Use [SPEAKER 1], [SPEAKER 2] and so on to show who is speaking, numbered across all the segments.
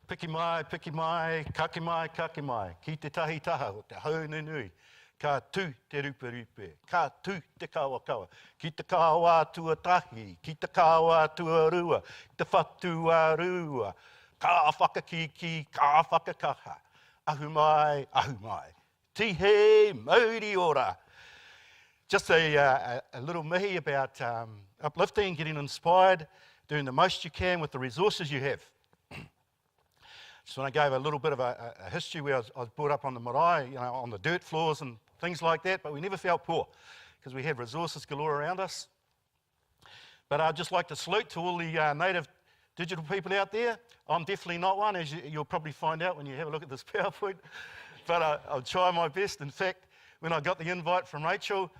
[SPEAKER 1] Piki mai, kake mai, ki te tahi taha o te haunui nui. Ka tū te rupe rupe, ka tū te kawa kawa, ki te kawa tuatahi, ki te kawa tuarua, te whatua rua, ka whakakiki, ka whakakaha, ahu mai, ahu mai. Tihei, Mauri ora. Just a little mihi about uplifting, getting inspired, doing the most you can with the resources you have. So when I gave a little bit of a history where I was brought up on the marae, on the dirt floors and things like that, but we never felt poor because we had resources galore around us. But I'd just like to salute to all the native digital people out there. I'm definitely not one, as you'll probably find out when you have a look at this PowerPoint, but I'll try my best. In fact, when I got the invite from Rachel,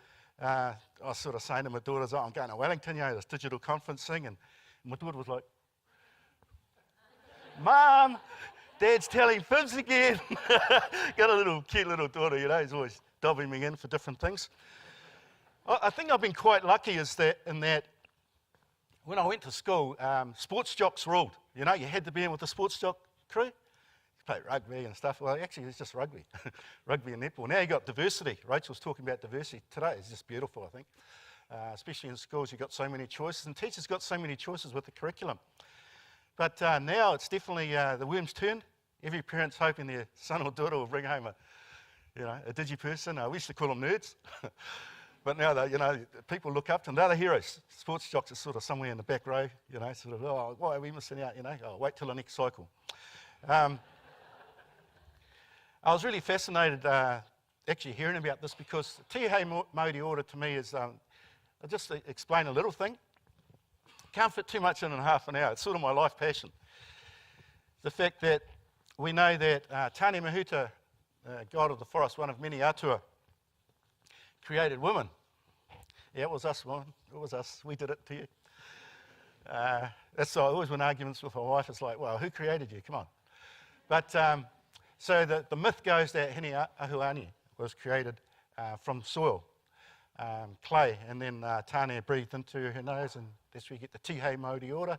[SPEAKER 1] I was sort of saying to my daughters, I'm going to Wellington, this digital conference thing, and my daughter was like, Mum, Dad's telling fibs again. Got a little cute little daughter, he's always dobbing me in for different things. I think I've been quite lucky in that when I went to school, sports jocks ruled. You had to be in with the sports jock crew. You play rugby and stuff. Well, actually, it's just rugby. Rugby and netball. Now you've got diversity. Rachel's talking about diversity today. It's just beautiful, I think. Especially in schools, you've got so many choices, and teachers got so many choices with the curriculum. But now it's definitely the worm's turn. Every parent's hoping their son or daughter will bring home a digi person. We used to call them nerds. But now, people look up to them. They're the heroes. Sports jocks are sort of somewhere in the back row, sort of, oh, why are we missing out, wait till the next cycle. I was really fascinated actually hearing about this because Tihei Mauri order to me is, I'll just explain a little thing. Can't fit too much in half an hour. It's sort of my life passion. The fact that we know that Tane Mahuta, god of the forest, one of many atua, created women. Yeah, it was us, woman. It was us. We did it to you. That's why I always win arguments with my wife. It's like, well, who created you? Come on. But so the myth goes that Hene Ahuani was created from soil, clay, and then Tane breathed into her nose, and that's where you get the Tihei Mauri ora,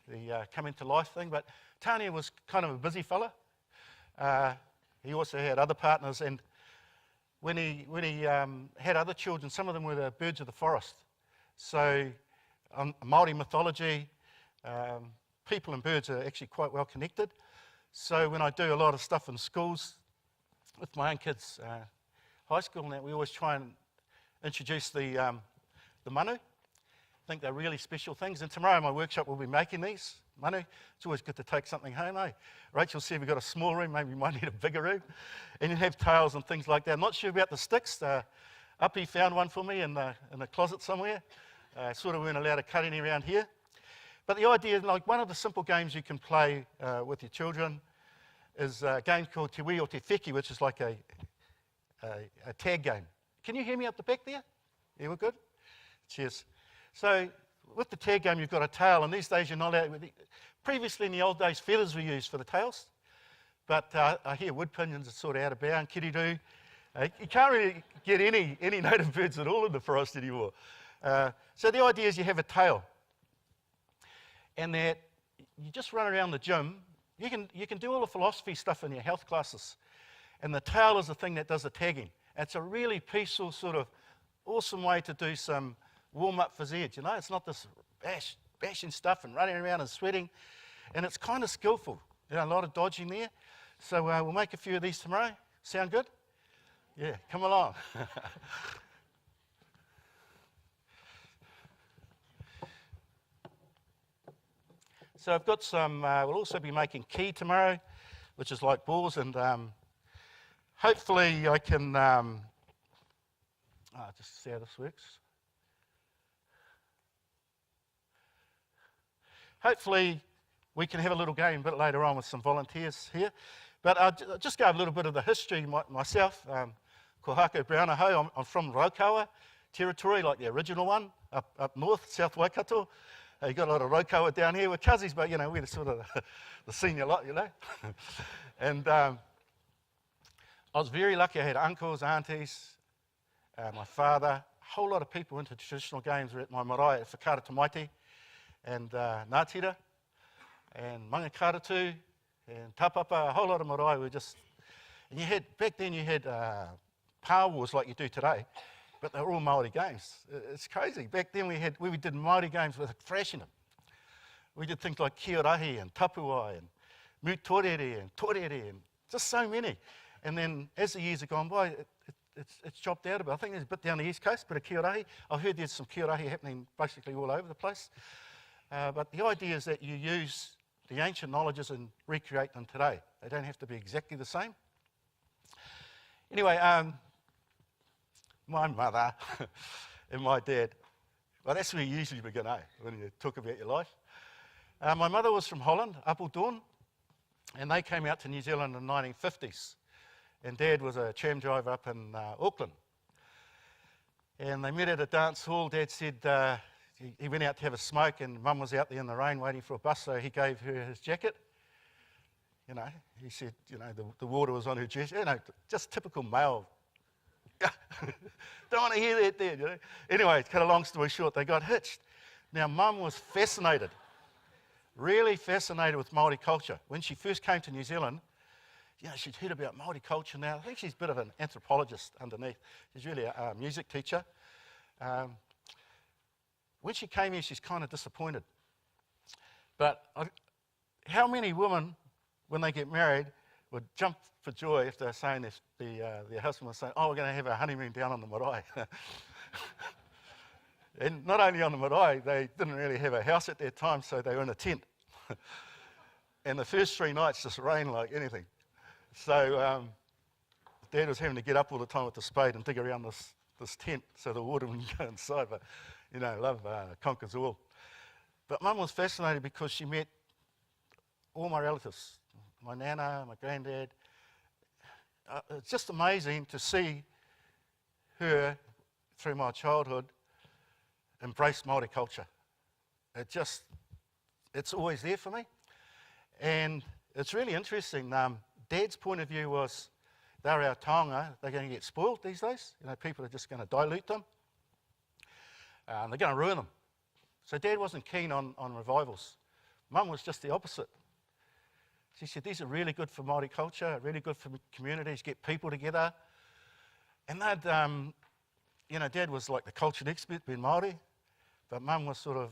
[SPEAKER 1] the come into life thing. But Tane was kind of a busy fella. He also had other partners, and when he had other children, some of them were the birds of the forest. So Maori mythology, people and birds are actually quite well connected. So when I do a lot of stuff in schools with my own kids, high school and that, we always try and introduce the manu. I think they're really special things. And tomorrow my workshop will be making these manu. It's always good to take something home, eh? Rachel said we've got a small room, maybe we might need a bigger room. And you have tails and things like that. I'm not sure about the sticks. Uppy found one for me in the closet somewhere. Sort of weren't allowed to cut any around here. But the idea, like one of the simple games you can play with your children is a game called Te Wii o Te Wheki, which is like a tag game. Can you hear me up the back there? Yeah, we're good? Cheers. So with the tag game, you've got a tail, and these days you're not allowed. Previously, in the old days, feathers were used for the tails, but I hear wood pigeons are sort of out of bounds, kiriru. You can't really get any native birds at all in the forest anymore. So the idea is you have a tail, and that you just run around the gym. You can do all the philosophy stuff in your health classes, and the tail is the thing that does the tagging. It's a really peaceful, sort of awesome way to do some warm-up phys ed, It's not this bashing stuff and running around and sweating, and it's kind of skillful. A lot of dodging there. So we'll make a few of these tomorrow. Sound good? Yeah, come along. So I've got some, we'll also be making key tomorrow, which is like balls, and hopefully I can, just see how this works. Hopefully we can have a little game a bit later on with some volunteers here. But I'll just go a little bit of the history myself. Ko Harko Brown, I'm from Raukawa territory, like the original one, up north, South Waikato. You got a lot of Raukawa down here. We're cousins, but we're the sort of the senior lot, And I was very lucky. I had uncles, aunties, my father, a whole lot of people into traditional games were at my marae at Whakara Tamaiti and Ngātira and Mangakaratu and tapapa, a whole lot of marae were just, and back then you had power wars like you do today, but they were all Maori games. It's crazy. Back then we did Maori games with thrashing them. We did things like kiarahi and tapuai and mutorere and torere and just so many. And then as the years have gone by, it's chopped out a bit. I think there's a bit down the east coast, a bit of kiarahi. I've heard there's some kiarahi happening basically all over the place. But the idea is that you use the ancient knowledges and recreate them today. They don't have to be exactly the same. Anyway, my mother and my dad, well, that's where you usually begin, when you talk about your life. My mother was from Holland, Appledorn, and they came out to New Zealand in the 1950s. And Dad was a tram driver up in Auckland. And they met at a dance hall. Dad said he went out to have a smoke, and Mum was out there in the rain waiting for a bus, so he gave her his jacket. You know, he said, you know, the water was on her dress. You know, just typical male. Don't want to hear that, Dad, you know. Anyway, to cut a long story short, they got hitched. Now, Mum was fascinated, really fascinated with Maori culture. When she first came to New Zealand, you know, she'd heard about Maori culture now. I think she's a bit of an anthropologist underneath. She's really a music teacher. When she came here, she's kind of disappointed. But how many women, when they get married, would jump for joy if they're saying this, their husband was saying, oh, we're going to have our honeymoon down on the marae. And not only on the marae, they didn't really have a house at that time, so they were in a tent. And the first 3 nights just rained like anything. So Dad was having to get up all the time with the spade and dig around this tent so the water wouldn't go inside. But, you know, love conquers all. But Mum was fascinated because she met all my relatives, my nana, my granddad. It's just amazing to see her, through my childhood, embrace Maori culture. It's always there for me. And it's really interesting. Dad's point of view was they're our taonga, they're going to get spoiled these days. You know, people are just going to dilute them. They're going to ruin them. So Dad wasn't keen on revivals. Mum was just the opposite. She said, these are really good for Maori culture, really good for communities, get people together. And they'd, you know, Dad was like the culture expert, being Maori, but Mum was sort of,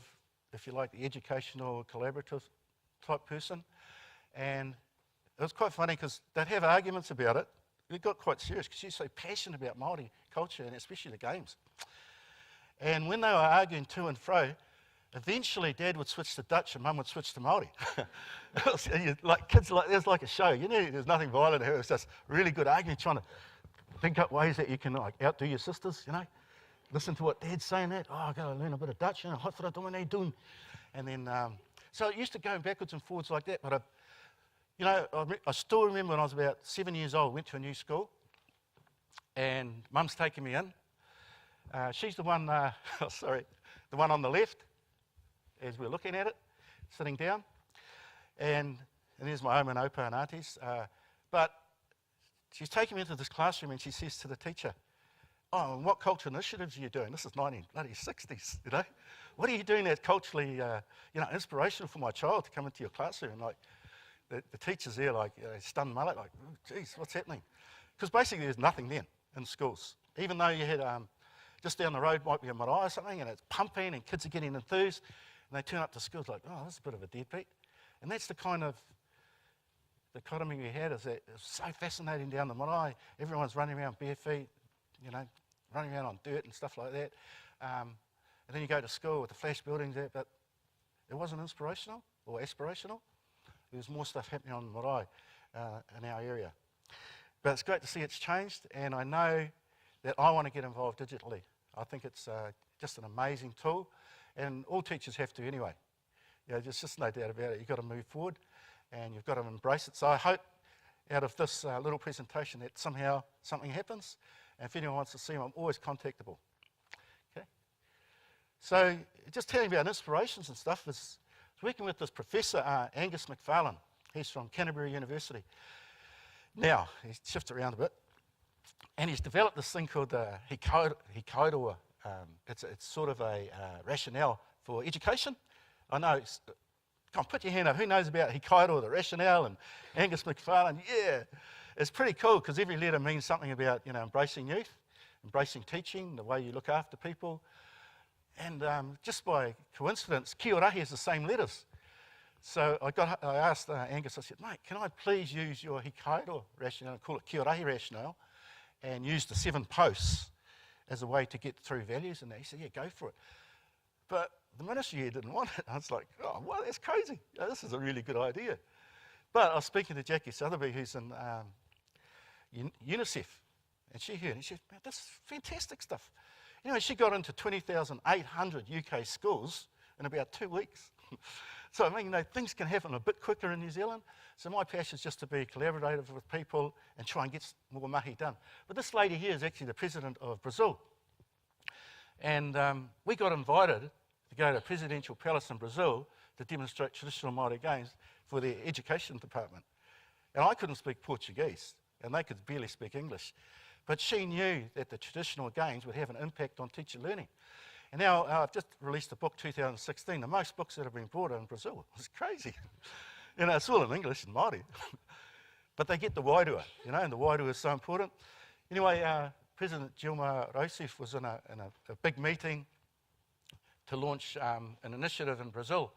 [SPEAKER 1] if you like, the educational, collaborative type person. And it was quite funny because they'd have arguments about it. It got quite serious because she's so passionate about Maori culture and especially the games. And when they were arguing to and fro, eventually Dad would switch to Dutch and Mum would switch to Maori. Like kids, like there's like a show. You know, there's nothing violent here. It's just really good arguing, trying to think up ways that you can like outdo your sisters. You know, listen to what Dad's saying. That I got to learn a bit of Dutch. You know, hot for the doing. And then so it used to go backwards and forwards like that. But you know, I still remember when I was about 7 years old, went to a new school, and Mum's taking me in. She's the one, the one on the left, as we're looking at it, sitting down. And there's my oma and opa and aunties. But she's taking me into this classroom and she says to the teacher, oh, and what cultural initiatives are you doing? This is 1960s, you know. What are you doing that's culturally, you know, inspirational for my child to come into your classroom? And like, the teachers there, like, stunned mullet, like, oh, geez, what's happening? Because basically there's nothing then in schools. Even though you had, just down the road might be a marae or something, and it's pumping and kids are getting enthused, and they turn up to schools like, oh, this is a bit of a deadbeat. And that's the kind of dichotomy we had, is that it was so fascinating down the marae. Everyone's running around bare feet, you know, running around on dirt and stuff like that. And then you go to school with the flash buildings there, but it wasn't inspirational or aspirational. There was more stuff happening on the marae in our area. But it's great to see it's changed, and I know that I want to get involved digitally. I think it's just an amazing tool, and all teachers have to anyway. You know, there's just no doubt about it. You've got to move forward, and you've got to embrace it. So I hope out of this little presentation that somehow something happens, and if anyone wants to see them, I'm always contactable. Okay. So just telling about inspirations and stuff is working with this professor, Angus McFarlane. He's from Canterbury University. Now, he's shifted around a bit, and he's developed this thing called hikairoa. It's sort of a rationale for education. I know Come on, put your hand up. Who knows about Kite or the rationale and Angus McFarlane? Yeah. It's pretty cool because every letter means something about, embracing youth, embracing teaching, the way you look after people. And just by coincidence, kia ora has the same letters. So I asked Angus, I said, mate, can I please use your hikairo rationale, call it kia ora rationale, and use the 7 posts as a way to get through values? And he said, yeah, go for it. But the ministry here didn't want it. I was like, oh, well, that's crazy. This is a really good idea. But I was speaking to Jackie Sotheby, who's in UNICEF, and she heard, and she said, man, this is fantastic stuff. She got into 20,800 UK schools in about 2 weeks. So, I mean, things can happen a bit quicker in New Zealand. So my passion is just to be collaborative with people and try and get more mahi done. But this lady here is actually the president of Brazil. And we got invited to go to a presidential palace in Brazil to demonstrate traditional Māori games for their education department. And I couldn't speak Portuguese, and they could barely speak English. But she knew that the traditional games would have an impact on teacher learning. And now I've just released a book, 2016, the most books that have been brought in Brazil. It's crazy. It's all in English and Māori. But they get the wairua, and the wairua is so important. Anyway, President Dilma Rousseff was in a big meeting to launch an initiative in Brazil.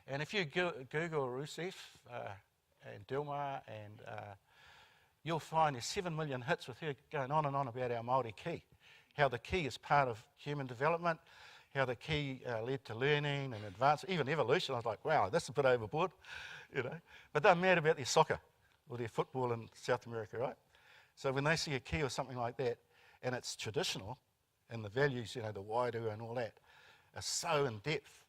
[SPEAKER 1] And if you Google Rousseff and Dilma, and you'll find there's 7 million hits with her going on and on about our Māori ki, how the ki is part of human development, how the ki led to learning and advance, even evolution. I was like, wow, that's a bit overboard, But they're mad about their soccer or their football in South America, right? So when they see a ki or something like that, and it's traditional, and the values, the wairua and all that, are so in depth,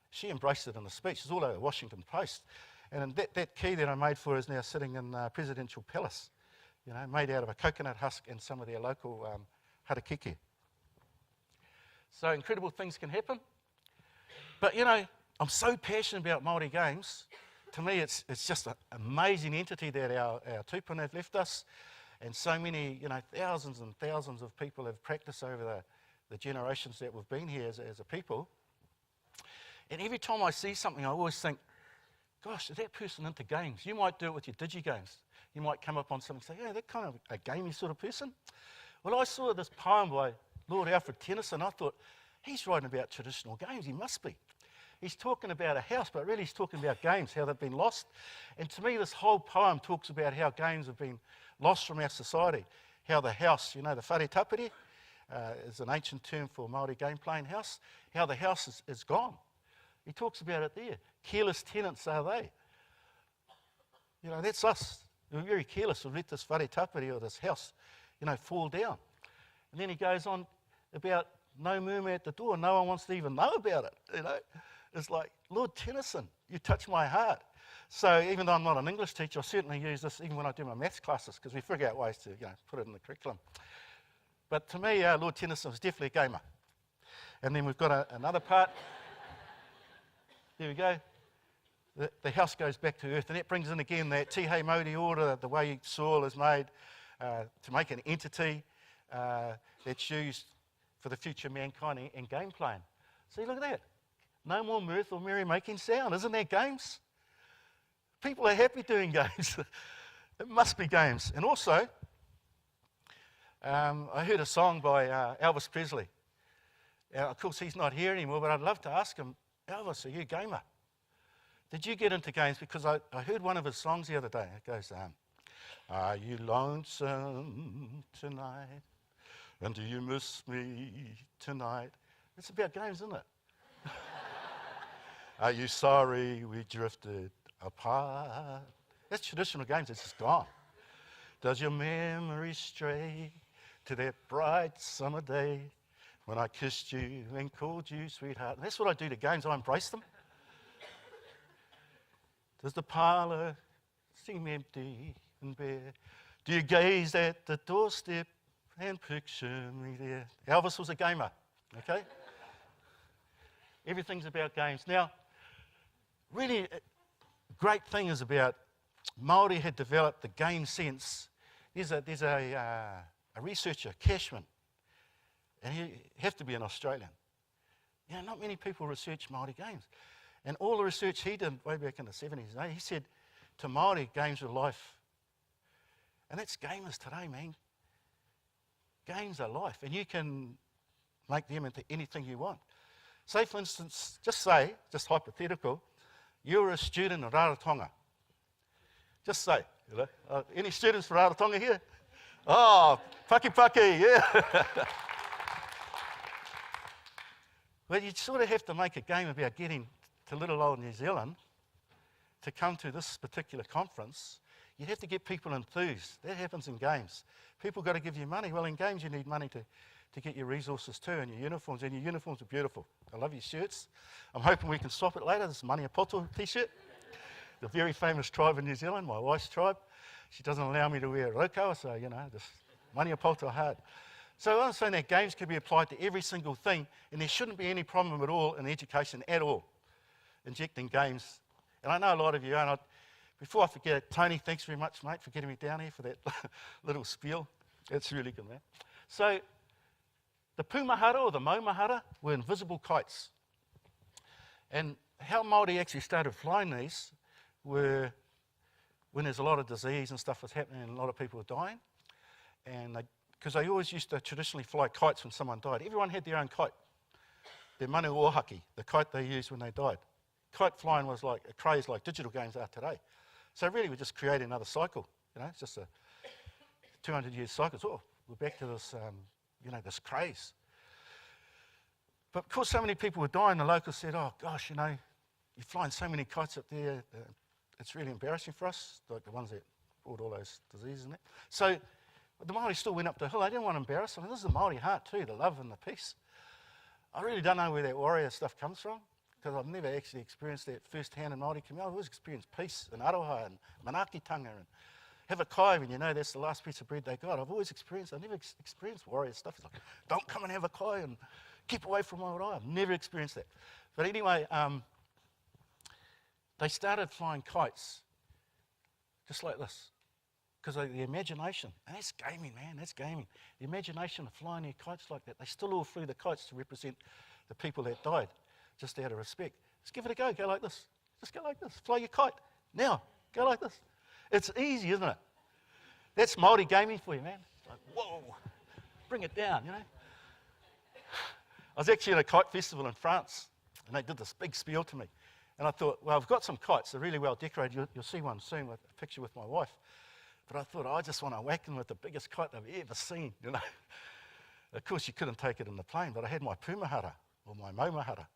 [SPEAKER 1] she embraced it in the speech. It's all over the Washington Post. And that ki that I made for her is now sitting in the presidential palace, made out of a coconut husk and some of their local harakeke. So incredible things can happen. But, I'm so passionate about Māori games. To me, it's just an amazing entity that our tupuna have left us. And so many, thousands and thousands of people have practiced over the generations that we've been here as a people. And every time I see something, I always think, gosh, is that person into games? You might do it with your digi games. You might come up on something and say, yeah, that kind of a gamey sort of person. Well, I saw this poem by Lord Alfred Tennyson. I thought, he's writing about traditional games. He must be. He's talking about a house, but really he's talking about games, how they've been lost. And to me, this whole poem talks about how games have been lost from our society, how the house, the whare tapiri, is an ancient term for Māori game playing house, how the house is gone. He talks about it there. Careless tenants are they. That's us. We're very careless. We've let this whare tapiri or this house, fall down. And then he goes on about no murmur at the door. No one wants to even know about it, It's like, Lord Tennyson, you touch my heart. So even though I'm not an English teacher, I certainly use this even when I do my maths classes because we figure out ways to, put it in the curriculum. But to me, Lord Tennyson was definitely a gamer. And then we've got another part. There we go. The house goes back to earth, and that brings in again that Tihei Mauri order, the way soil is made to make an entity that's used for the future mankind and game playing. See, look at that. No more mirth or merry-making sound. Isn't that games? People are happy doing games. It must be games. And also, I heard a song by Elvis Presley. Of course, he's not here anymore, but I'd love to ask him, Elvis, are you a gamer? Did you get into games? Because I heard one of his songs the other day. It goes, are you lonesome tonight? And do you miss me tonight? It's about games, isn't it? Are you sorry we drifted apart? That's traditional games. It's just gone. Does your memory stray to that bright summer day when I kissed you and called you sweetheart? And that's what I do to games. I embrace them. Does the parlour seem empty and bare? Do you gaze at the doorstep and picture me there? Elvis was a gamer, okay? Everything's about games. Now, really, a great thing is about Maori had developed the game sense. There's a researcher, Cashman, and you have to be an Australian. Not many people research Maori games. And all the research he did way back in the 70s, he said to Maori, games are life. And that's gamers today, man. Games are life, and you can make them into anything you want. Say, for instance, just hypothetical, you're a student of Rarotonga. Just say, any students from Rarotonga here? Oh, paki, yeah. Well, you sort of have to make a game about getting to little old New Zealand to come to this particular conference. You'd have to get people enthused. That happens in games. People got to give you money. Well, in games you need money to get your resources too, and your uniforms are beautiful. I love your shirts. I'm hoping we can swap it later. This Mania Poto t-shirt, the very famous tribe in New Zealand, my wife's tribe. She doesn't allow me to wear raukawa, so, just Mania Poto hard. So I'm saying that games can be applied to every single thing, and there shouldn't be any problem at all in education at all, injecting games. And I know a lot of you, and before I forget, Tony, thanks very much, mate, for getting me down here for that little spiel. It's really good, man. So the pumahara or the maumahara were invisible kites. And how Maori actually started flying these were when there's a lot of disease and stuff was happening and a lot of people were dying. And because they always used to traditionally fly kites when someone died. Everyone had their own kite. Their manu ohaki, the kite they used when they died. Kite flying was like a craze like digital games are today. So really we just create another cycle. It's just a 200-year cycle. Oh, we're back to this, this craze. But of course so many people were dying, the locals said, oh gosh, you're flying so many kites up there, it's really embarrassing for us, like the ones that brought all those diseases and that. So the Maori still went up the hill. They didn't want to embarrass. This is the Maori heart too, the love and the peace. I really don't know where that warrior stuff comes from, because I've never actually experienced that firsthand in Maori community. I've always experienced peace and aroha and manakitanga and have a kai when that's the last piece of bread they got. I've never experienced warrior stuff. It's like, don't come and have a kai and keep away from my eye. I've never experienced that. But anyway, they started flying kites just like this. Because the imagination, and that's gaming, man, that's gaming. The imagination of flying their kites like that. They still all flew the kites to represent the people that died, just out of respect. Just give it a go like this. Just go like this, fly your kite. Now, go like this. It's easy, isn't it? That's Maori gaming for you, man. It's like, whoa, bring it down, I was actually at a kite festival in France, and they did this big spiel to me. And I thought, well, I've got some kites, they're really well decorated. You'll see one soon with a picture with my wife. But I thought, I just want to whack them with the biggest kite they've ever seen, Of course, you couldn't take it in the plane, but I had my pumahara, or my maumahara.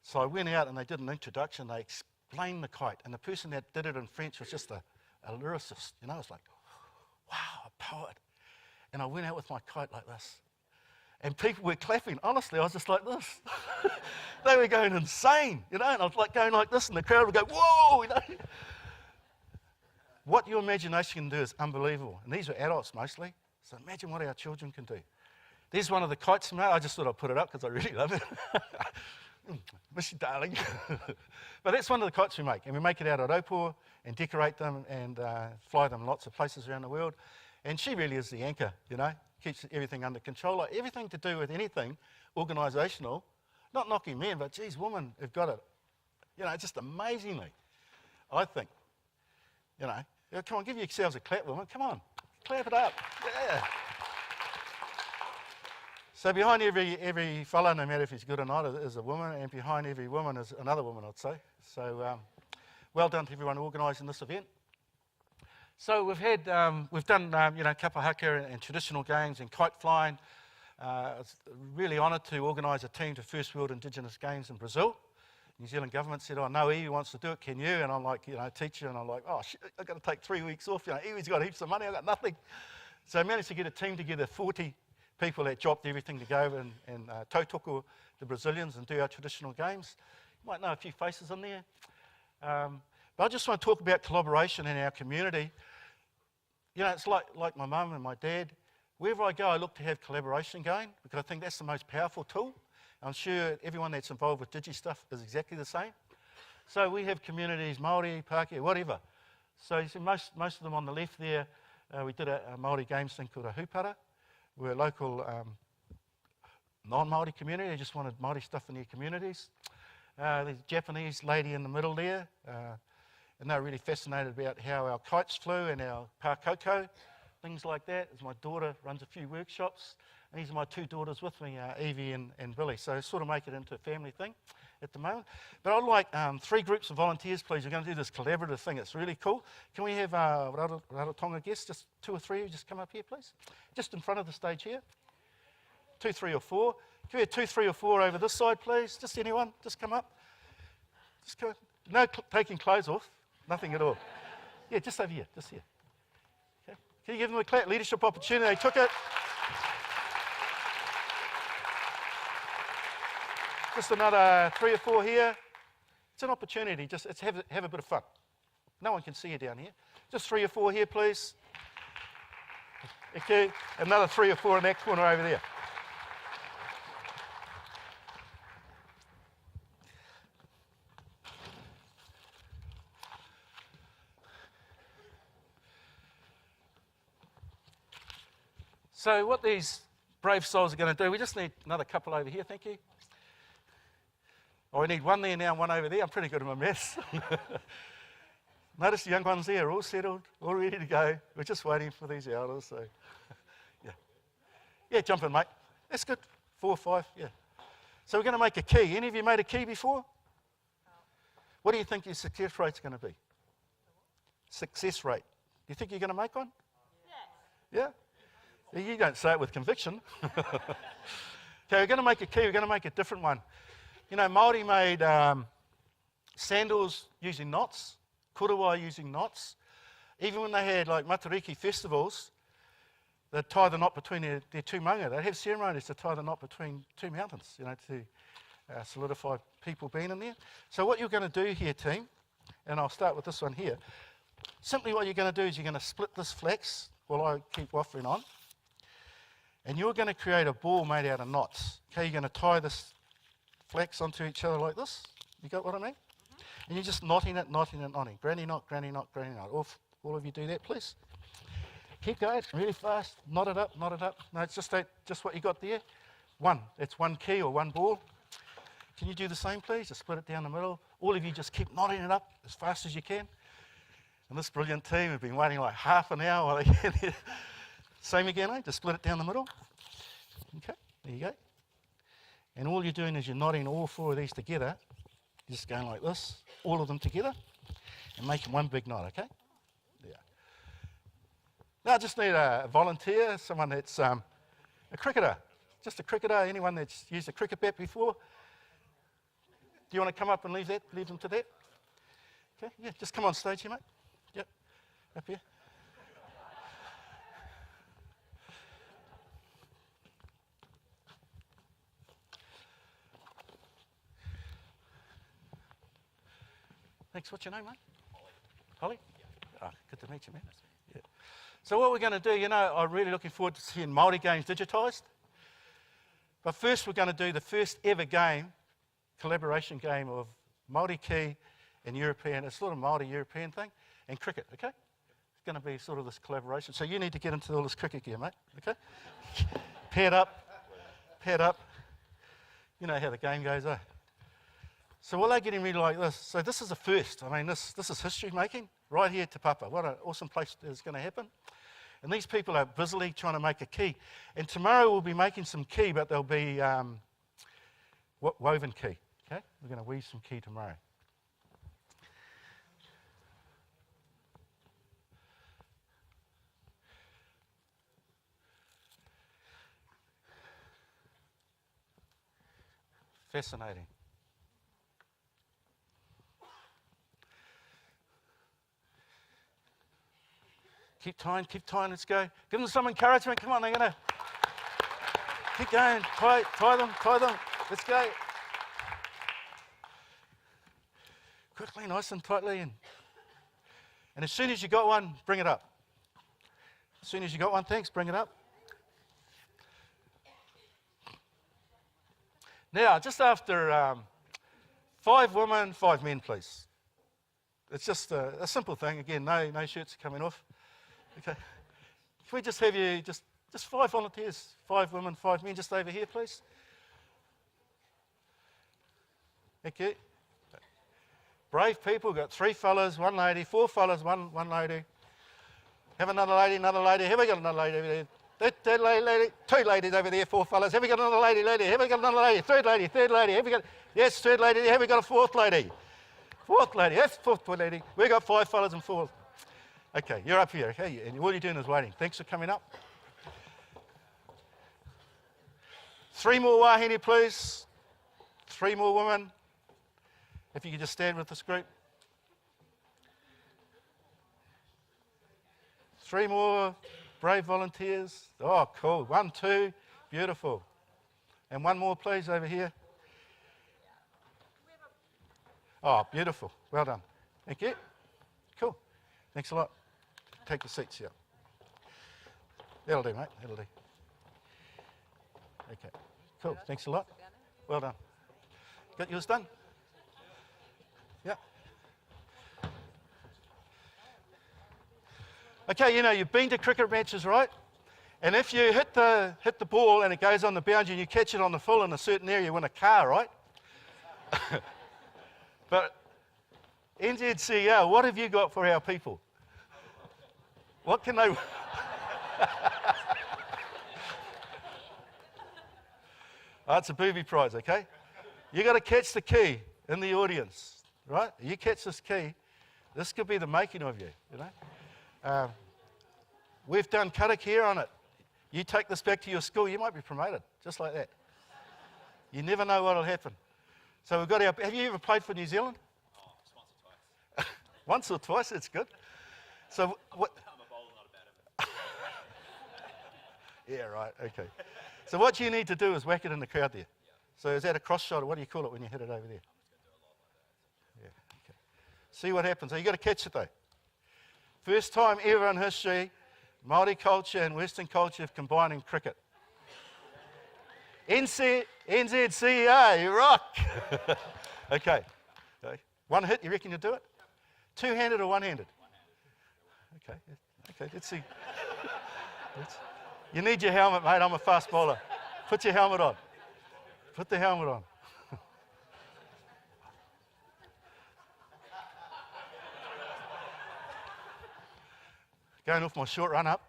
[SPEAKER 1] So I went out and they did an introduction, they explained the kite, and the person that did it in French was just a lyricist, It's like, wow, a poet. And I went out with my kite like this. And people were clapping. Honestly, I was just like this. They were going insane, and I was like going like this, and the crowd would go, whoa, What your imagination can do is unbelievable. And these are adults mostly. So imagine what our children can do. There's one of the kites, mate. I just thought I'd put it up because I really love it. Miss you, darling. But that's one of the kites we make. And we make it out of raupo and decorate them and fly them lots of places around the world. And she really is the anchor, keeps everything under control. Like everything to do with anything organisational, not knocking men, but geez, women have got it, just amazingly, I think. Come on, give yourselves a clap, women. Come on, clap it up. Yeah. So behind every fella, no matter if he's good or not, is a woman, and behind every woman is another woman, I'd say. So well done to everyone organising this event. So we've done kapa haka and traditional games and kite flying. I was really honoured to organise a team to First World Indigenous Games in Brazil. New Zealand government said, oh, no, Iwi wants to do it, can you? And I'm like, teacher, and I'm like, oh, shit, I've got to take 3 weeks off. Iwi's got heaps of money, I've got nothing. So I managed to get a team together, 40 people that dropped everything to go and tautoko the Brazilians and do our traditional games. You might know a few faces in there. But I just want to talk about collaboration in our community. It's like my mum and my dad. Wherever I go, I look to have collaboration going because I think that's the most powerful tool. I'm sure everyone that's involved with digi stuff is exactly the same. So we have communities, Maori, Pākehā, whatever. So you see most of them on the left there, we did a Maori games thing called a hupara. We're a local non-Maori community. They just wanted Maori stuff in their communities. There's a Japanese lady in the middle there, and they're really fascinated about how our kites flew and our pakoko, things like that. As my daughter runs a few workshops, and these are my two daughters with me, Evie and Billy. So sort of make it into a family thing at the moment. But I'd like 3 groups of volunteers, please. We're going to do this collaborative thing. It's really cool. Can we have Rarotonga guests, just 2 or 3 of you just come up here, please? Just in front of the stage here. 2, 3 or 4. Can we have 2, 3 or 4 over this side, please? Just anyone, just come up. Just come. No taking clothes off, nothing at all. Yeah, just over here, just here. Okay. Can you give them a clap? Leadership opportunity, they took it. Just another 3 or 4 here. It's an opportunity, just have a bit of fun. No one can see you down here. Just 3 or 4 here, please. Okay, another 3 or 4 in that corner over there. So what these brave souls are going to do, we just need another couple over here, thank you. Oh, we need one there now, one over there. I'm pretty good at my maths. Notice the young ones there, all settled, all ready to go. We're just waiting for these elders, so yeah. Yeah, jump in, mate. That's good. 4 or 5, yeah. So we're going to make a key. Any of you made a key before? What do you think your success rate's going to be? Success rate. Do you think you're going to make one? Yes. Yeah? You don't say it with conviction. Okay, we're going to make a key. We're going to make a different one. You know, Maori made sandals using knots, kurawai using knots. Even when they had like matariki festivals, they'd tie the knot between their 2 manga. They'd have ceremonies to tie the knot between 2 mountains, you know, to solidify people being in there. So what you're going to do here, team, and I'll start with this one here. Simply what you're going to do is you're going to split this flax while I keep waffling on. And you're going to create a ball made out of knots. Okay, you're going to tie this flax onto each other like this. You got what I mean? Mm-hmm. And you're just knotting it, knotting it, knotting. Granny knot, granny knot, granny knot. All of you do that, please. Keep going, really fast. Knot it up, knot it up. No, it's just what you got there. One. That's one key or one ball. Can you do the same, please? Just split it down the middle. All of you just keep knotting it up as fast as you can. And this brilliant team have been waiting like half an hour while they get here. Same again, eh? Just split it down the middle. Okay, there you go. And all you're doing is you're knotting all 4 of these together. You're just going like this, all of them together, and making one big knot, okay? Yeah. Now I just need a volunteer, someone that's a cricketer. Just a cricketer, anyone that's used a cricket bat before. Do you want to come up and leave them to that? Okay, yeah, just come on stage here, mate. Yep, up here. Thanks. What's your name, mate? Holly? Yeah. Oh, good to meet you, man. Yeah. So what we're going to do, you know, I'm really looking forward to seeing Maori games digitised. But first we're going to do the first ever game, collaboration game of Maori key and European. It's sort of Maori European thing, and cricket, okay? It's going to be sort of this collaboration. So you need to get into all this cricket gear, mate, okay? Pad up. You know how the game goes, eh? So while they're getting ready like this, so this is a first. I mean, this is history making, right here to Papa. What an awesome place is going to happen. And these people are busily trying to make a key. And tomorrow we'll be making some key, but there'll be woven key, okay? We're going to weave some key tomorrow. Fascinating. Keep tying, let's go. Give them some encouragement, come on, they're going to keep going, tie them, let's go. Quickly, nice and tightly. And as soon as you got one, bring it up. As soon as you got one, thanks, bring it up. Now, just after 5 women, 5 men, please. It's just a simple thing. Again, no shirts coming off. Okay. Can we just have you, just 5 volunteers, 5 women, 5 men, just over here, please? Thank you. Brave people, got 3 fellas, 1 lady, 4 fellas, one lady. Have another lady, another lady. Have we got another lady over there? Third lady, 2 ladies over there, 4 fellas. Have we got another lady? Have we got another lady? Third lady. Have we got, yes, 3rd lady. Have we got a 4th lady? 4th lady, yes, 4th lady. We got 5 fellas and 4. Okay, you're up here, okay? And all you're doing is waiting. Thanks for coming up. 3 more wahine, please. 3 more women. If you could just stand with this group. 3 more brave volunteers. Oh, cool. 1, 2, beautiful. And 1 more, please, over here. Oh, beautiful. Well done. Thank you. Cool. Thanks a lot. Take your seats here. That'll do, mate. That'll do. Okay. Cool. Thanks a lot. Well done. Got yours done? Yeah. Okay, you know, you've been to cricket matches, right? And if you hit the ball and it goes on the boundary and you catch it on the full in a certain area, you win a car, right? But NZCER, what have you got for our people? What can they... Oh, it's a booby prize, okay? You got to catch the key in the audience, right? You catch this key, this could be the making of you, you know? We've done karakia on it. You take this back to your school, you might be promoted, just like that. You never know what will happen. So we've got our... Have you ever played for New Zealand?
[SPEAKER 2] Oh, just once or twice.
[SPEAKER 1] Once or twice, that's good. So what...
[SPEAKER 2] I'm a bowler, not a batter.
[SPEAKER 1] Yeah, right, okay. So what you need to do is whack it in the crowd there.
[SPEAKER 2] Yeah.
[SPEAKER 1] So is that a cross shot, or what do you call it when you hit it over there?
[SPEAKER 2] I'm just going to do a lot like that.
[SPEAKER 1] Yeah, okay. See what happens. So you've got to catch it though. First time ever in history, Maori culture and Western culture have combined in cricket. NZCER, you rock. Okay. 1 hit, you reckon you'll do it? 2-handed or 1-handed? Okay, okay, let's see. You need your helmet, mate. I'm a fast bowler. Put your helmet on. Put the helmet on. Going off my short run up.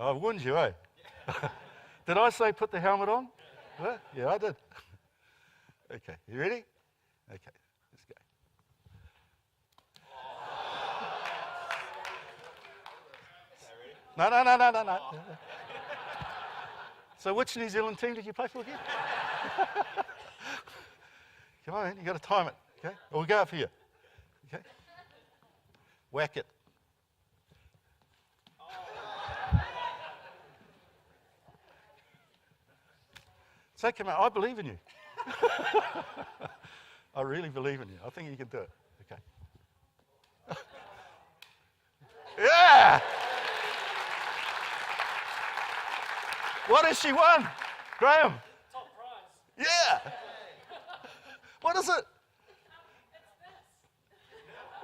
[SPEAKER 1] I warned you, eh? Did I say put the helmet on? What? Yeah, I did. Okay, you ready? Okay, let's go. No. So which New Zealand team did you play for again? Come on, man, you got to time it, okay? Or we'll go up here, okay? Whack it. It's okay, mate, I believe in you. I really believe in you. I think you can do it, okay? Yeah! What has she won? Graham?
[SPEAKER 2] Top prize.
[SPEAKER 1] Yeah! What is it?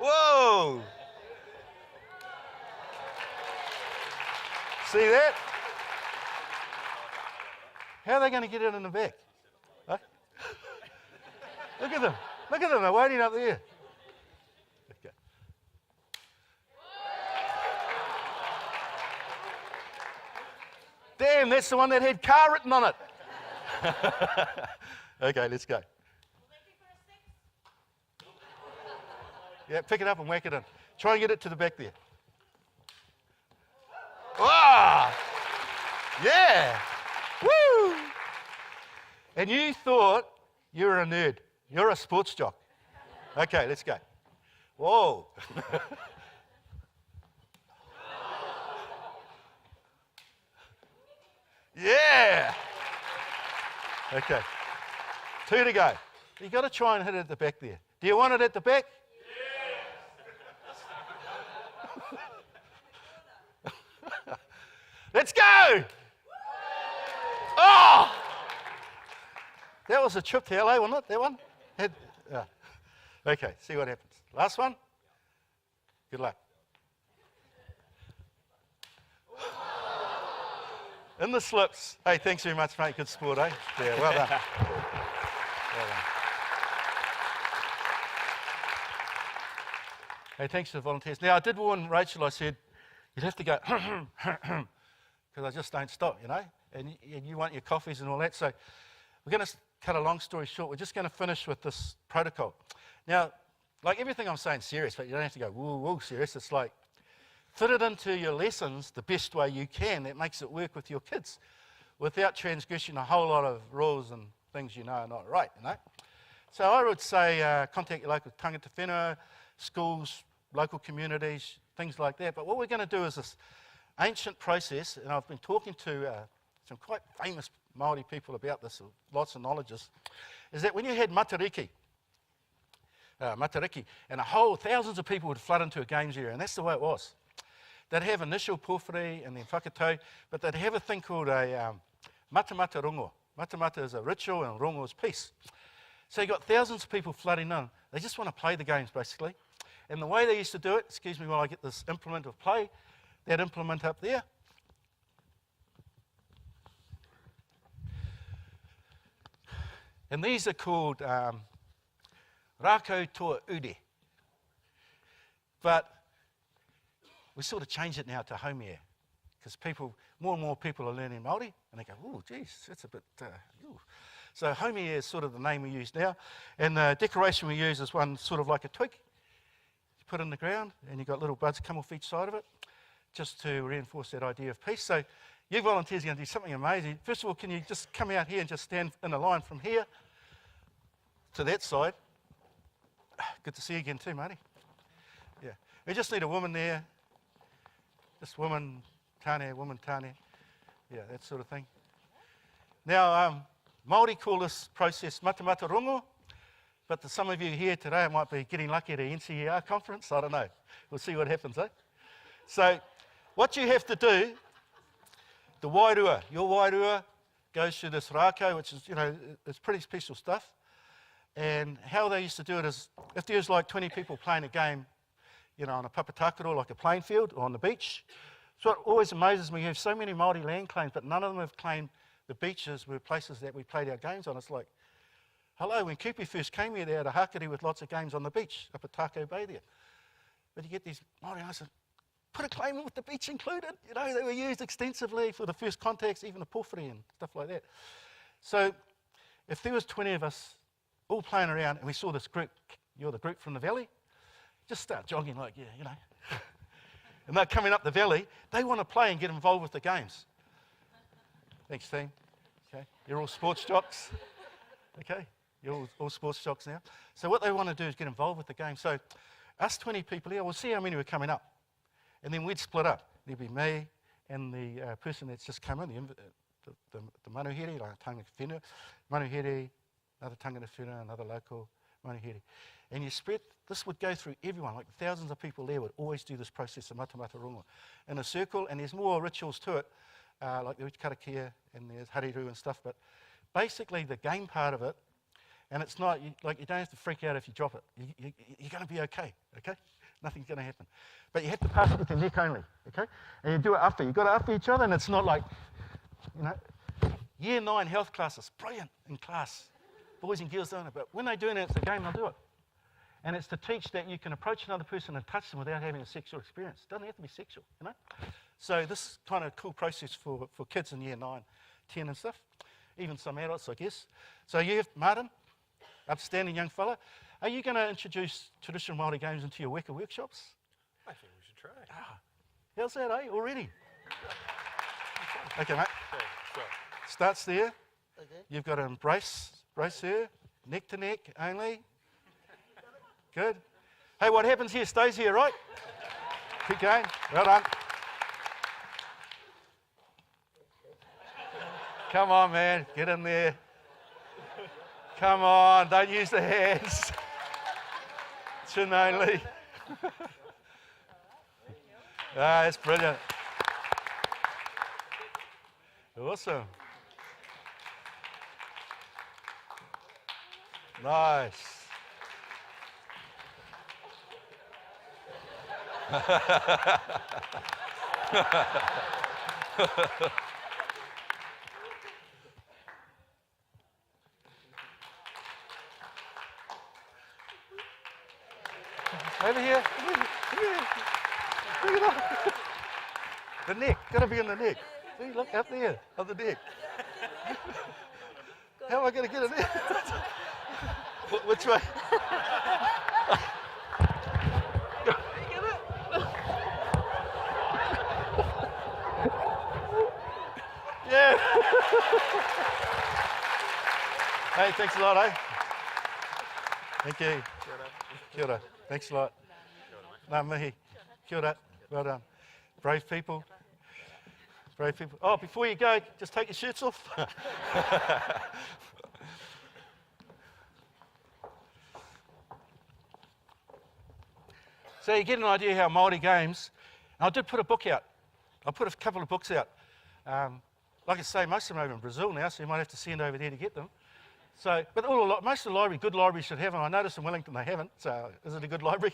[SPEAKER 1] Whoa! See that? How are they going to get it in the back? Huh? Look at them. Look at them. They're waiting up there. Okay. Damn, that's the one that had car written on it. Okay, let's go. Yeah, pick it up and whack it in. Try and get it to the back there. Ah! Yeah! Woo! And you thought you were a nerd. You're a sports jock. Okay, let's go. Whoa! Yeah! Okay. 2 to go. You've got to try and hit it at the back there. Do you want it at the back? Yes! Let's go! Oh! That was a trip to LA, wasn't it? That one? Okay, see what happens. Last one? Good luck. In the slips. Hey, thanks very much, mate. Good sport, eh? Yeah, well done. Well done. Hey, thanks to the volunteers. Now, I did warn Rachel, I said, you'd have to go, because I just don't stop, you know, and you want your coffees and all that. So we're going to cut a long story short. We're just going to finish with this protocol. Now, like everything I'm saying serious, but you don't have to go, woo, woo, serious. It's like, fit it into your lessons the best way you can. That makes it work with your kids without transgressing a whole lot of rules and things you know are not right, you know. So I would say contact your local tangata whenua, schools, local communities, things like that. But what we're going to do is this ancient process, and I've been talking to some quite famous Maori people about this, lots of knowledges, is that when you had matariki, and thousands of people would flood into a games area, and that's the way it was. They'd have initial pōwhiri and then whakatau, but they'd have a thing called a mata rongo. Mata is a ritual and rongo is peace. So you got thousands of people flooding in. They just want to play the games, basically. And the way they used to do it, excuse me while I get this implement of play, that implement up there. And these are called rākau toa ure. But we sort of changed it now to home air, because more and more people are learning Maori, and they go, oh, geez, that's a bit, ooh. So home air is sort of the name we use now, and the decoration we use is one sort of like a twig. You put it in the ground, and you've got little buds come off each side of it, just to reinforce that idea of peace. So you volunteers are going to do something amazing. First of all, can you just come out here and just stand in a line from here to that side? Good to see you again too, Mauri. Yeah, we just need a woman there. Just woman, tane, yeah, that sort of thing. Now, Maori call this process mata rongo, but to some of you here today, it might be getting lucky at a NZCER conference. I don't know. We'll see what happens, eh? So, what you have to do, the wairua, your wairua goes through this rākau, which is, you know, it's pretty special stuff. And how they used to do it is, if there's like 20 people playing a game, you know, on a papatakaro, like a playing field, or on the beach. So it always amazes me, you have so many Māori land claims, but none of them have claimed the beaches were places that we played our games on. It's like, hello, when Kupi first came here, they had a hakari with lots of games on the beach, up at Tako Bay there. But you get these Māori, I said, put a claim in with the beach included. You know, they were used extensively for the first contacts, even the pōwhiri and stuff like that. So if there was 20 of us all playing around and we saw this group, you're the group from the valley, just start jogging like, yeah, you know. And they're coming up the valley. They want to play and get involved with the games. Thanks, team. Okay, you're all sports jocks. Okay, you're all sports jocks now. So what they want to do is get involved with the game. So us 20 people here, we'll see how many were coming up. And then we'd split up. There'd be me and the person that's just come in, the manuhiri, like tangata whenua, manuhiri, another tangata whenua, another local manuhiri. And you spread, this would go through everyone, like thousands of people there would always do this process of mata rongo in a circle, and there's more rituals to it, like the karakia and there's hariru and stuff, but basically the game part of it, and it's not, you don't have to freak out if you drop it. You're going to be okay? Nothing's going to happen. But you have to pass it with your neck only, okay? And you do it after. You've got it after each other, and it's not like, you know, Year 9 health classes, brilliant in class. Boys and girls doing it, but when they're doing it, it's a game, they'll do it. And it's to teach that you can approach another person and touch them without having a sexual experience. It doesn't have to be sexual, you know? So this kind of cool process for kids in year 9, 10 and stuff, even some adults, I guess. So you have Martin, upstanding young fella. Are you going to introduce traditional Māori games into your weka workshops?
[SPEAKER 2] I think we should try.
[SPEAKER 1] How's that, eh? Already? Okay, mate.
[SPEAKER 2] Sure.
[SPEAKER 1] Starts there.
[SPEAKER 3] Okay.
[SPEAKER 1] You've got to embrace her, neck to neck only. Good. Hey, what happens here stays here, right? Keep going. Well done. Come on, man. Get in there. Come on. Don't use the hands. Chin only. That's brilliant. Awesome. Nice. Over here. Bring it up. The neck. Got to be in the neck. See, look up there on the neck. How am I going to get it there? Which way? Yeah. Hey, thanks a lot, eh? Thank you. Kia ora. Thanks a lot. Ngā mihi. Kia ora. Well done. Brave people. Brave people. Oh, before you go, just take your shirts off. So you get an idea how Maori games, and I did put a book out. I put a couple of books out. Like I say, most of them are over in Brazil now, so you might have to send over there to get them. So, but most of the library, good libraries should have them. I noticed in Wellington they haven't, so is it a good library?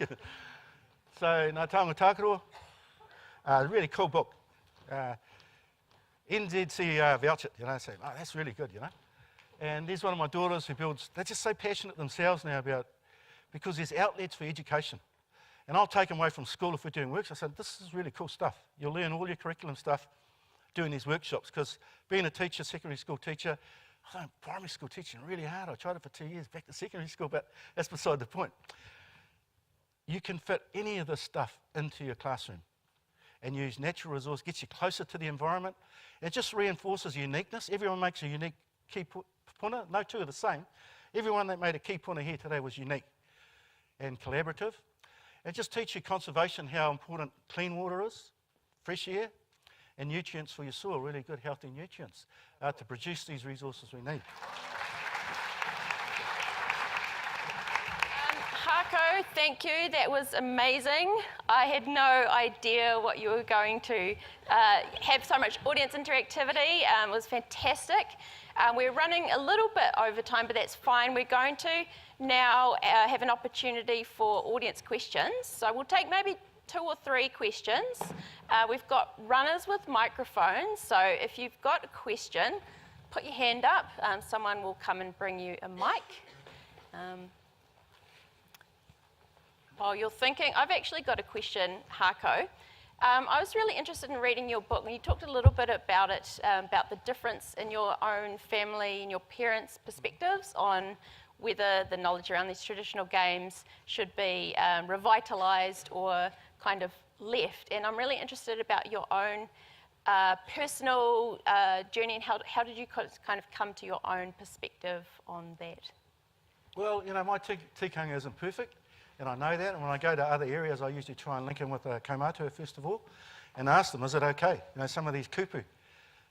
[SPEAKER 1] So, Ngā Taonga Tākaro, really cool book. NZCER vouch it, so, oh, that's really good, And there's one of my daughters who builds, they're just so passionate themselves now because there's outlets for education. And I'll take them away from school if we're doing works. I said, this is really cool stuff. You'll learn all your curriculum stuff doing these workshops, because being a teacher, secondary school teacher, I found primary school teaching really hard. I tried it for 2 years back to secondary school, but that's beside the point. You can fit any of this stuff into your classroom and use natural resource, gets you closer to the environment. It just reinforces uniqueness. Everyone makes a unique key puna. No two are the same. Everyone that made a key puna here today was unique and collaborative. It just teaches you conservation, how important clean water is, fresh air, and nutrients for your soil, really good healthy nutrients to produce these resources we need.
[SPEAKER 3] Harko, thank you. That was amazing. I had no idea what you were going to have so much audience interactivity. It was fantastic. We're running a little bit over time, but that's fine. We're going to now have an opportunity for audience questions. So we'll take maybe 2 or 3 questions. We've got runners with microphones, so if you've got a question, put your hand up. Someone will come and bring you a mic. While you're thinking, I've actually got a question, Harko. I was really interested in reading your book, and you talked a little bit about it, about the difference in your own family and your parents' perspectives on whether the knowledge around these traditional games should be revitalised or kind of left. And I'm really interested about your own personal journey, and how did you kind of come to your own perspective on that?
[SPEAKER 1] Well, my tikanga isn't perfect, and I know that. And when I go to other areas, I usually try and link in with a kaumātua first of all, and ask them, is it okay? Some of these kupu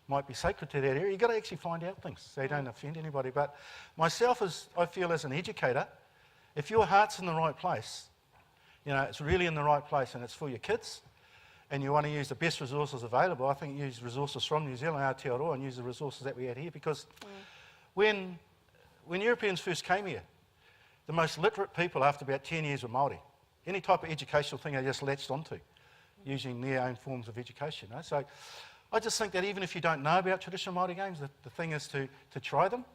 [SPEAKER 1] might be sacred to that area. You've got to actually find out things so you don't offend anybody. But myself, I feel as an educator, if your heart's in the right place, it's really in the right place and it's for your kids, and you want to use the best resources available, I think use resources from New Zealand, Aotearoa, and use the resources that we had here, because when Europeans first came here, the most literate people after about 10 years were Maori. Any type of educational thing they just latched onto, using their own forms of education. So I just think that even if you don't know about traditional Māori games, the thing is to try them.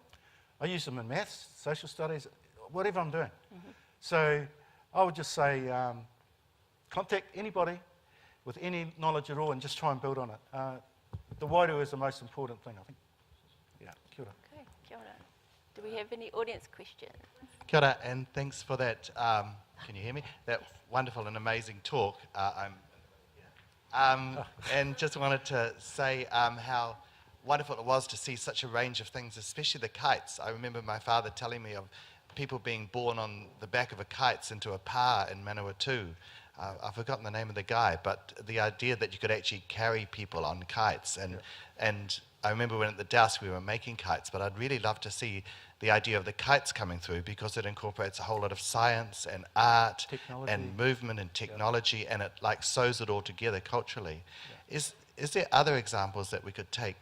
[SPEAKER 1] I use them in maths, social studies, whatever I'm doing. So I would just say contact anybody with any knowledge at all and just try and build on it. The wairu is the most important thing, I think. Yeah, kia ora.
[SPEAKER 3] Okay, kia ora. Do we have any audience questions?
[SPEAKER 4] Kia ora, and thanks for that, can you hear me? That wonderful and amazing talk. And just wanted to say how wonderful it was to see such a range of things, especially the kites. I remember my father telling me of people being born on the back of a kites into a pā in Manawatu. I've forgotten the name of the guy, but the idea that you could actually carry people on kites. And I remember when at the Douse we were making kites, but I'd really love to see the idea of the kites coming through, because it incorporates a whole lot of science and art and movement and technology, and it sews it all together culturally. Is there other examples that we could take,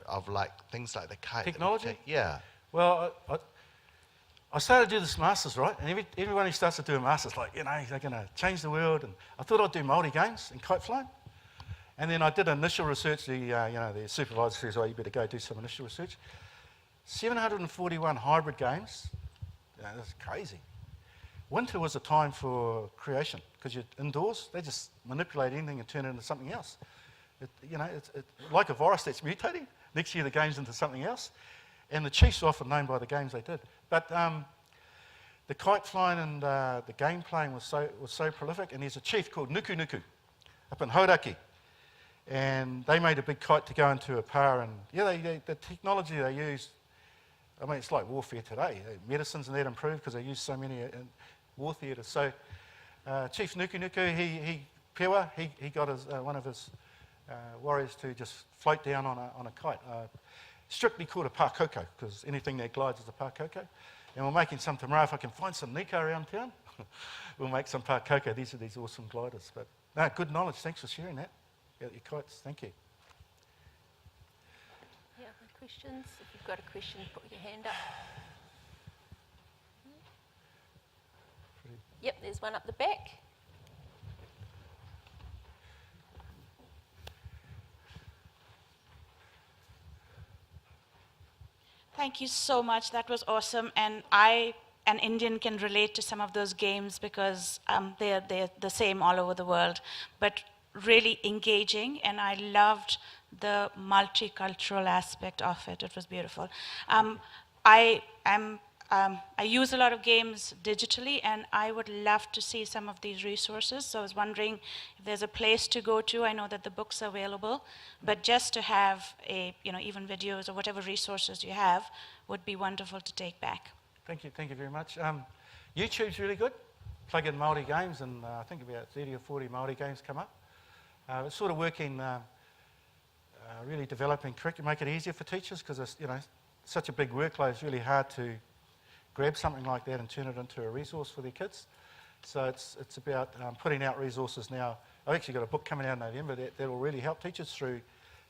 [SPEAKER 4] of things like the kite?
[SPEAKER 1] Technology?
[SPEAKER 4] Yeah.
[SPEAKER 1] Well, I started to do this masters, right? And everyone who starts to do a masters, they're going to change the world. And I thought I'd do Maori games and kite flying. And then I did initial research. The supervisor says, you better go do some initial research. 741 hybrid games. That's crazy. winter was a time for creation, because you're indoors, they just manipulate anything and turn it into something else. It's like a virus that's mutating. Next year the game's into something else. And the chiefs are often known by the games they did. But the kite flying and the game playing was so prolific, and there's a chief called Nuku Nuku up in Hauraki. And they made a big kite to go into a pā, and the technology they used, I mean, it's like warfare today. Medicines and that improved because they use so many in war theatres. So Chief Nuku Nuku, he got one of his warriors to just float down on a kite, strictly called a pākoko, because anything that glides is a pākoko. And we're making some tomorrow. If I can find some Nico around town, we'll make some pākoko. These are these awesome gliders. But no, good knowledge. Thanks for sharing that about your kites. Thank you.
[SPEAKER 3] Yeah, questions? If you've got a question, put your hand up. Yep, there's one up the back.
[SPEAKER 5] Thank you so much. That was awesome. And I, an Indian, can relate to some of those games because they're the same all over the world, but really engaging. And I loved the multicultural aspect of it. It was beautiful. I use a lot of games digitally, and I would love to see some of these resources. So I was wondering if there's a place to go to. I know that the book's are available, but just to have even videos or whatever resources you have would be wonderful to take back.
[SPEAKER 1] Thank you very much. YouTube's really good. Plug in Maori games, and I think about 30 or 40 Maori games come up. It's sort of working, really developing curriculum, make it easier for teachers, because it's such a big workload. It's really hard to grab something like that and turn it into a resource for their kids. So it's about putting out resources now. I've actually got a book coming out in November that will really help teachers through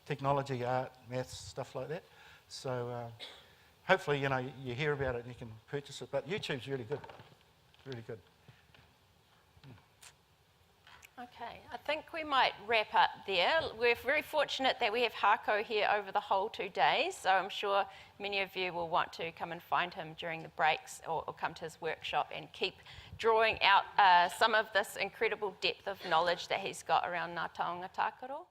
[SPEAKER 1] technology, art, maths, stuff like that. So hopefully, you hear about it and you can purchase it. But YouTube's really good, really good.
[SPEAKER 3] Okay, I think we might wrap up there. We're very fortunate that we have Harko here over the whole 2 days, so I'm sure many of you will want to come and find him during the breaks or come to his workshop and keep drawing out some of this incredible depth of knowledge that he's got around Ngā Taonga Tākaro.